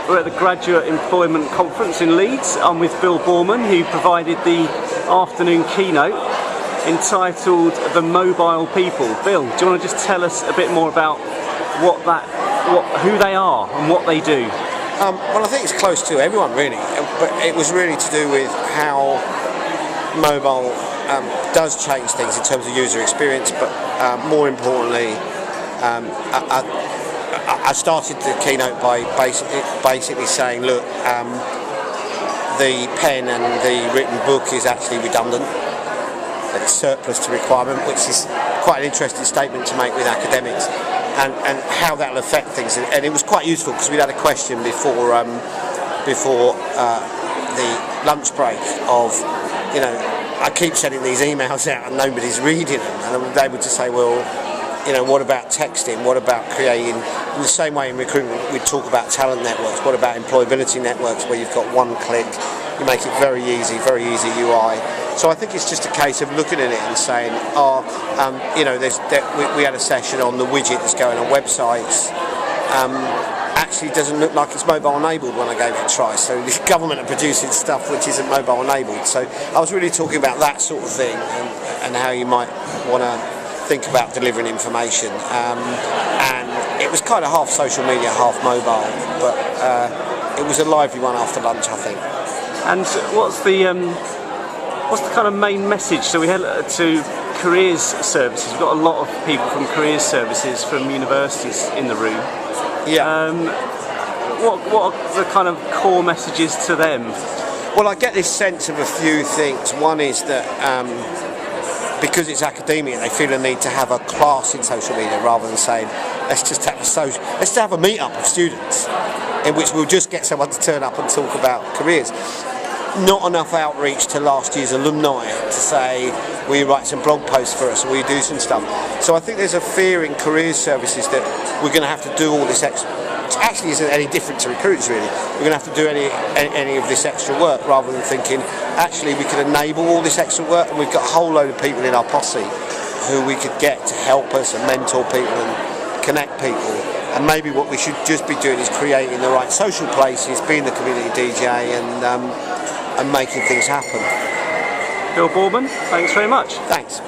We're at the Graduate Employment Conference in Leeds. I'm with Bill Boorman, who provided the afternoon keynote entitled The Mobile People. Bill, do you want to just tell us a bit more about who they are and what they do? Well, I think it's close to everyone really, but it was really to do with how mobile does change things in terms of user experience, but more importantly, I started the keynote by basically saying, look, the pen and the written book is actually redundant. It's surplus to requirement, which is quite an interesting statement to make with academics, and how that will affect things. And it was quite useful because we'd had a question before the lunch break of, you know, I keep sending these emails out and nobody's reading them, and I was able to say, well, you know, what about texting? What about creating, in the same way in recruitment we talk about talent networks, what about employability networks where you've got one click, you make it very easy UI. So I think it's just a case of looking at it and saying, you know, we had a session on the widget that's going on websites. Actually doesn't look like it's mobile enabled when I gave it a try. So the government are producing stuff which isn't mobile enabled. So I was really talking about that sort of thing and how you might want to think about delivering information. And it was kind of half social media, half mobile, but it was a lively one after lunch, I think. And what's the kind of main message? So we had to careers services. We've got a lot of people from careers services from universities in the room. Yeah. What are the kind of core messages to them? Well, I get this sense of a few things. One is that because it's academia, they feel a need to have a class in social media rather than saying, let's just have a meet-up of students in which we'll just get someone to turn up and talk about careers. Not enough outreach to last year's alumni to say, will you write some blog posts for us, or will you do some stuff? So I think there's a fear in careers services that we're going to have to do all this extra, which actually isn't any different to recruiters really. We're going to have to do any of this extra work rather than thinking, actually we could enable all this extra work, and we've got a whole load of people in our posse who we could get to help us and mentor people and connect people. And maybe what we should just be doing is creating the right social places, being the community DJ and making things happen. Bill Boorman, thanks very much. Thanks.